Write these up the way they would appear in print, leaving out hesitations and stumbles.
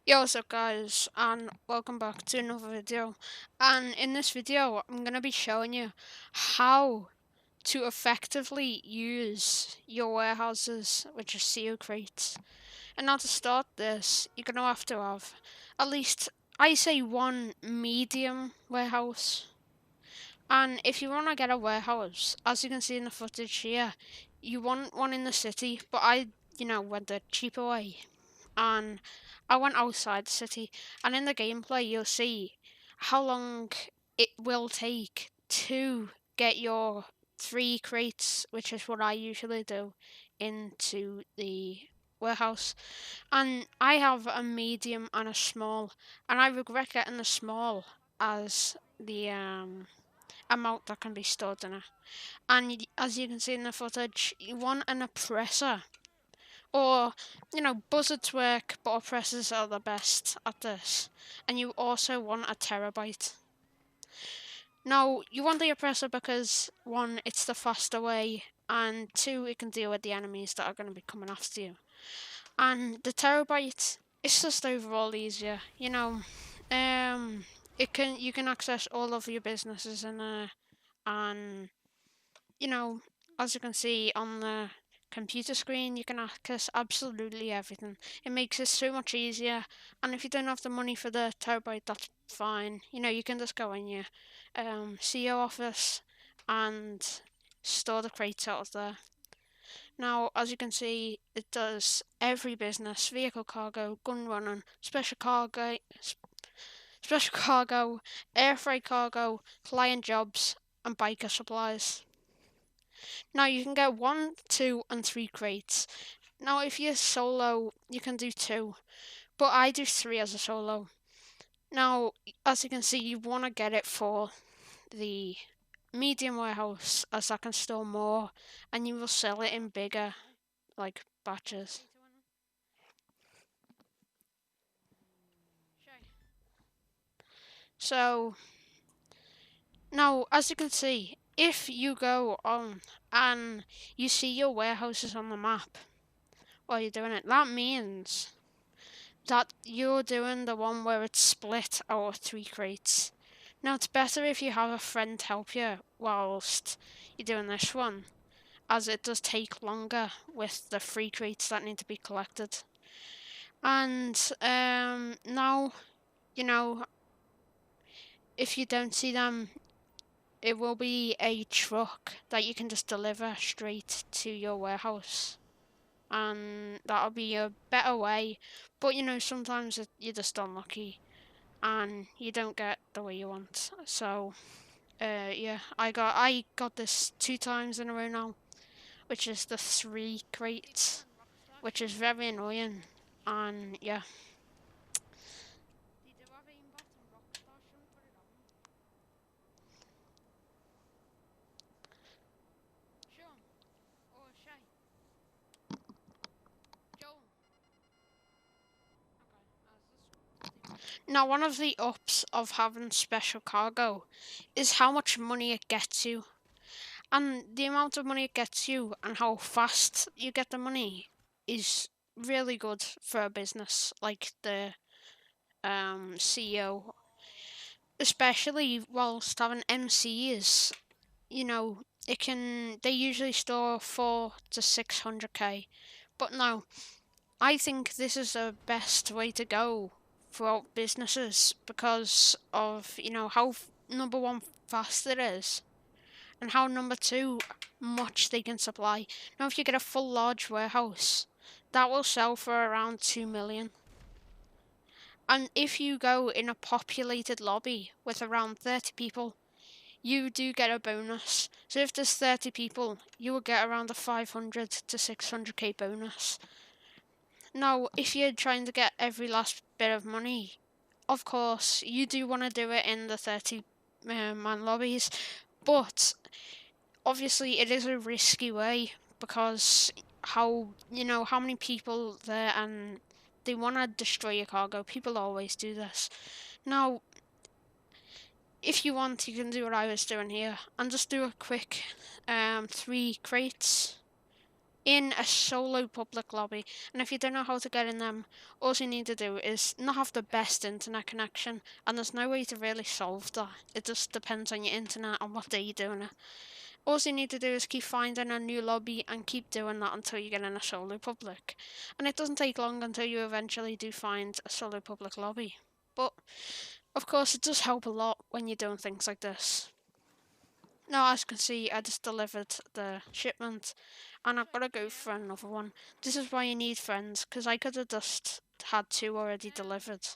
Yo, what's up guys, and welcome back to another video. And in this video, I'm going to be showing you how to effectively use your warehouses, which are CO crates. And now to start this, you're going to have at least, I say, one medium warehouse. And if you want to get a warehouse, as you can see in the footage here, you want one in the city, but went the cheaper way, and I went outside the city. And in the gameplay, you'll see how long it will take to get your 3 crates, which is what I usually do, into the warehouse. And I have a medium and a small, and I regret getting the small as the amount that can be stored in it. And as you can see in the footage, you want an oppressor. Or, buzzards work, but oppressors are the best at this. And you also want a terabyte. Now, you want the oppressor because, one, it's the faster way, and two, it can deal with the enemies that are going to be coming after you. And the terabyte, it's just overall easier. You can access all of your businesses in there, and you know, as you can see on the computer screen, you can access absolutely everything. It makes it so much easier. And if you don't have the money for the terabyte, that's fine. You can just go in your CEO office and store the crates out of there. Now, as you can see, it does every business: vehicle cargo, gun running, special cargo, air freight cargo, client jobs, and biker supplies. Now you can get 1, 2, and 3 crates. Now if you're solo, you can do 2, but I do 3 as a solo. Now, as you can see, you want to get it for the medium warehouse, as that can store more, and you will sell it in bigger, like, batches. So, now, as you can see, if you go on and you see your warehouses on the map while you're doing it, that means that you're doing the one where it's split out of 3 crates. Now, it's better if you have a friend help you whilst you're doing this one, as it does take longer with the 3 crates that need to be collected. And now, you know, if you don't see them, it will be a truck that you can just deliver straight to your warehouse. And that'll be a better way. But sometimes you're just unlucky and you don't get the way you want. So, yeah, I got this 2 times in a row now, which is the 3 crates, which is very annoying. And yeah. Now, one of the ups of having special cargo is how much money it gets you. And the amount of money it gets you and how fast you get the money is really good for a business like the CEO, especially whilst having MCs. They usually store 4 to 600k, but no, I think this is the best way to go for businesses because of how number one, fast it is, and how number two, much they can supply. Now if you get a full large warehouse, that will sell for around 2 million. And if you go in a populated lobby with around 30 people, you do get a bonus. So if there's 30 people, you will get around a 500 to 600k bonus. Now, if you're trying to get every last bit of money, of course, you do want to do it in the 30 man lobbies, but obviously it is a risky way because how many people there, and they want to destroy your cargo. People always do this. Now, if you want, you can do what I was doing here and just do a quick 3 crates. in a solo public lobby. And if you don't know how to get in them, all you need to do is not have the best internet connection, and there's no way to really solve that. It just depends on your internet and what day you're doing it. All you need to do is keep finding a new lobby and keep doing that until you get in a solo public. And it doesn't take long until you eventually do find a solo public lobby. But of course, it does help a lot when you're doing things like this. Now, as you can see, I just delivered the shipment, and I've got to go for another one. This is why you need friends, because I could have just had two already delivered.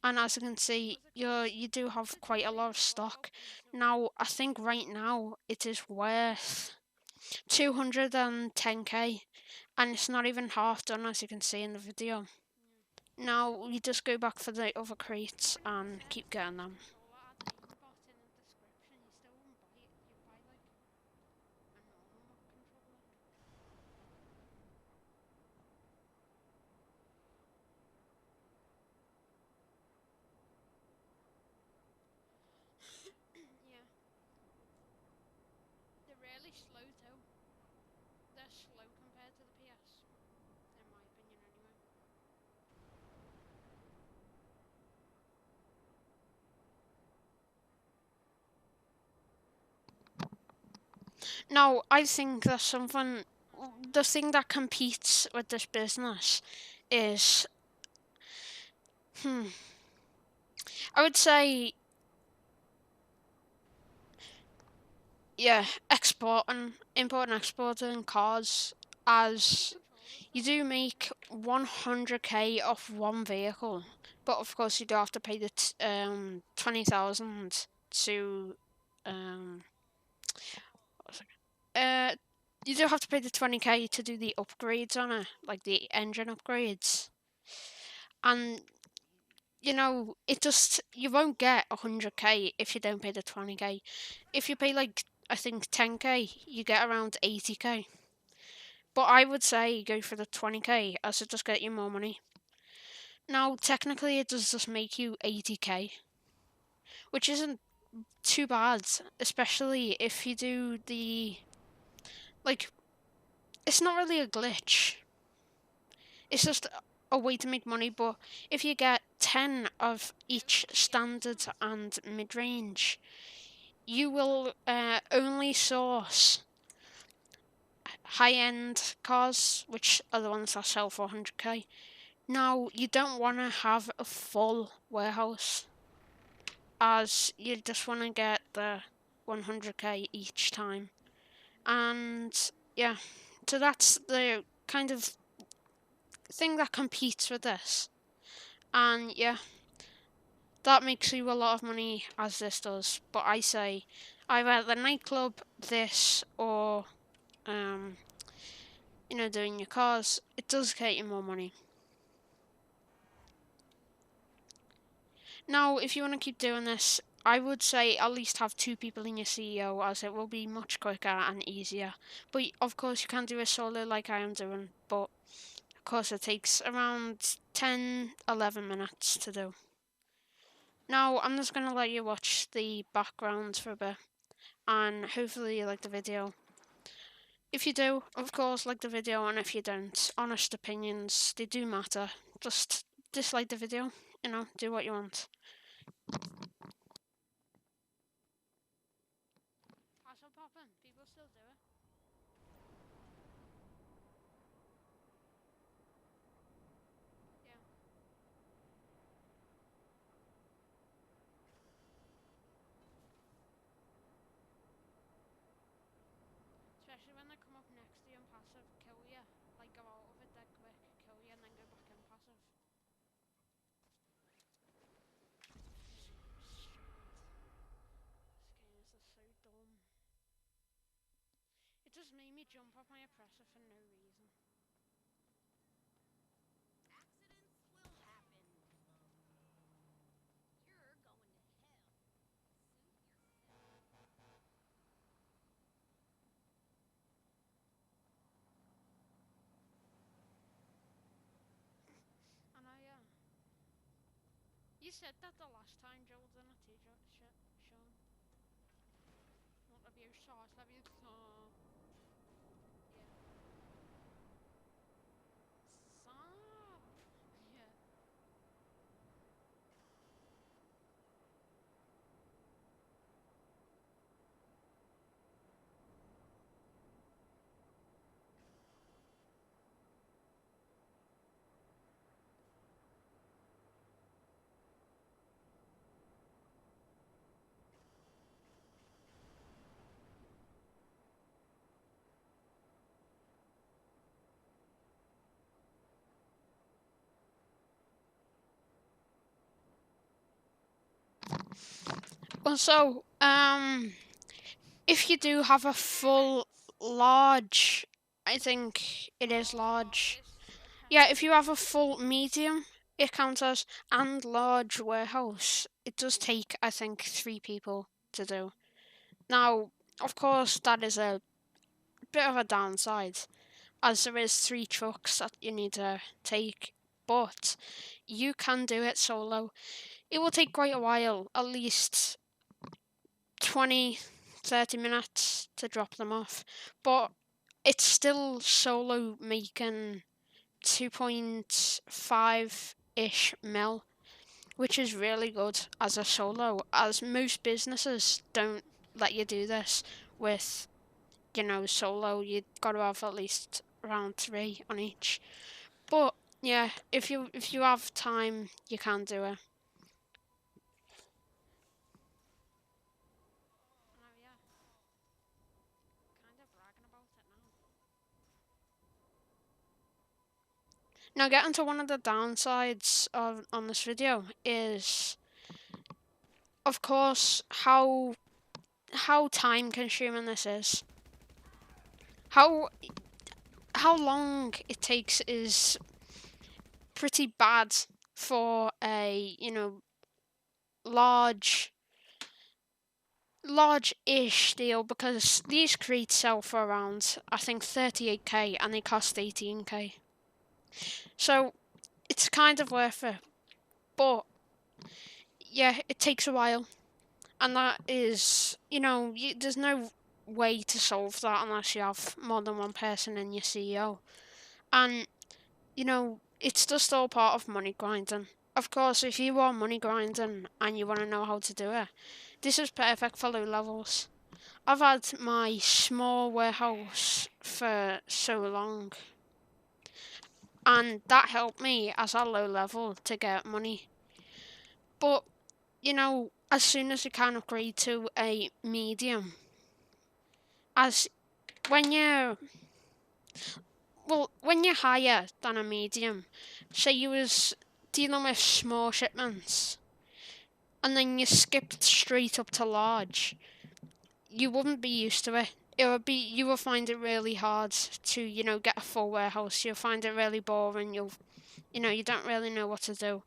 And as you can see, you do have quite a lot of stock. Now, I think right now it is worth 210k, and it's not even half done, as you can see in the video. Now, we just go back for the other crates and keep getting them. Yeah, they're really slow too. They're slow compared to the PS, in my opinion anyway. Now, I think there's something, the thing that competes with this business is, I would say, yeah, importing, exporting cars, as you do make 100k off one vehicle, but of course you do have to pay the 20,000 to what was it? You do have to pay the 20k to do the upgrades on it, like the engine upgrades, and it just, you won't get 100k if you don't pay the 20k. If you pay like, I think 10k, you get around 80k. But I would say go for the 20k, as it just get you more money. Now, technically, it does just make you 80k, which isn't too bad, especially if you do the, like, it's not really a glitch. It's just a way to make money, but if you get 10 of each standard and mid-range, you will only source high-end cars, which are the ones that sell for 100k. Now, you don't want to have a full warehouse, as you just want to get the 100k each time. And yeah, so that's the kind of thing that competes with this. And yeah, that makes you a lot of money, as this does. But I say either the nightclub, this, or doing your cars. It does get you more money. Now, if you want to keep doing this, I would say at least have two people in your CEO, as it will be much quicker and easier. But of course, you can do a solo like I am doing, but of course it takes around 10-11 minutes to do. Now, I'm just going to let you watch the background for a bit, and hopefully you like the video. If you do, of course, like the video, and if you don't, honest opinions, they do matter. Just dislike the video, do what you want. How's it popping? People still do it. Yeah. Especially when they come up next to you and passive kill you. Like go out of it dead quick, kill you, and then go back in passive. Stupid. This game is just so dumb. It just made me jump off my oppressor for no reason. And you said that the last time, Joel, didn't it, Sean? What have you shot? Have you? Yeah. Also, if you do have a full large, I think it is large. Yeah, if you have a full medium, it counts as, and large warehouse, it does take, I think, 3 people to do. Now, of course, that is a bit of a downside, as there is 3 trucks that you need to take, but you can do it solo. It will take quite a while, at least 20-30 minutes to drop them off, but it's still solo making 2.5-ish mil, which is really good as a solo, as most businesses don't let you do this with, solo. You've got to have at least around 3 on each. But yeah, if you have time, you can do it. Now, getting to one of the downsides of on this video is, of course, how time consuming this is. How how long it takes is pretty bad for a large large-ish deal, because these crates sell for around, I think, 38k and they cost 18k. So it's kind of worth it, but yeah, it takes a while, and that is, there's no way to solve that unless you have more than one person in your CEO. And it's just all part of money grinding. Of course, if you are money grinding and you want to know how to do it, this is perfect for low levels. I've had my small warehouse for so long, and that helped me as a low level to get money. But, as soon as you can upgrade to a medium, as when you're when you're higher than a medium, say you was dealing with small shipments, and then you skipped straight up to large, you wouldn't be used to it. You will find it really hard to, get a full warehouse. You'll find it really boring. You don't really know what to do.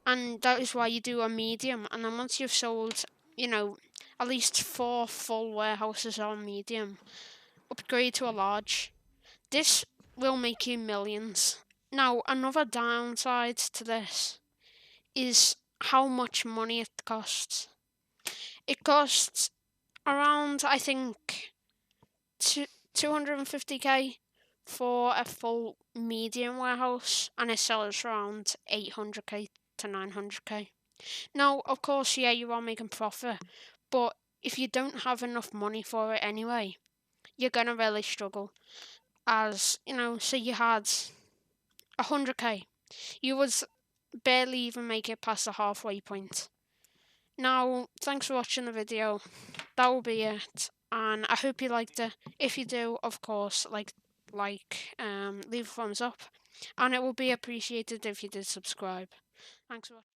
And that is why you do a medium. And then once you've sold, at least 4 full warehouses on medium, upgrade to a large. This will make you millions. Now, another downside to this is how much money it costs. It costs around, I think, 250k for a full medium warehouse, and it sells around 800k to 900k. Now, of course, yeah, you are making profit, but if you don't have enough money for it anyway, you're gonna really struggle. As say you had 100k, you would barely even make it past the halfway point. Now, thanks for watching the video. That will be it, and I hope you liked it. If you do, of course, leave a thumbs up, and it will be appreciated if you did subscribe. Thanks for watching.